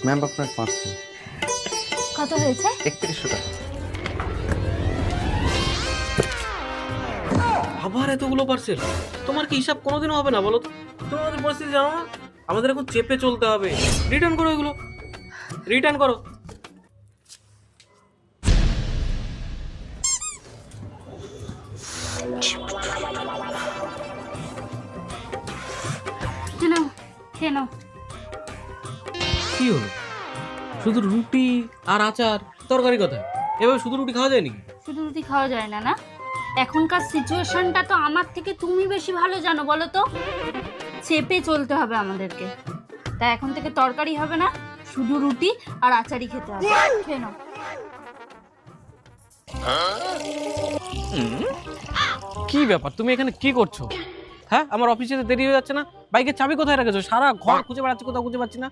Ma'am আপনার parcel কত হয়েছে? 3100 টাকা। আবার এতগুলো পার্সেল, তোমার কি হিসাব কোনোদিনও হবে না বলো তো? তুমি আমাদের পরিস্থিতি জানো না, আমাদের এখন চেপে চলতে হবে। রিটার্ন করো এগুলো, রিটার্ন করো। নাও, খেয়ে নাও। কি হলো? শুধু রুটি আর আচার, তরকারি কোথায়? এভাবে শুধু রুটি খাওয়া যায় নাকি? শুধু রুটি খাওয়া যায় না না? এখনকার সিচুয়েশনটা তো আমার থেকে তুমি বেশি ভালো জানো, বলো তো। চেপে চলতে হবে আমাদেরকে, তাই এখন থেকে তরকারি হবে না, শুধু রুটি আর আচারই খেতে হবে। খেয়ে নাও। কি ব্যাপার, তুমি এখানে কি করছো? হ্যাঁ, আমার অফিসে দেরি হয়ে যাচ্ছে না? বাইকের চাবি কোথায় রেখেছো? সারা ঘর খুঁজে বেড়াচ্ছি, কোথাও খুঁজে পাচ্ছি না।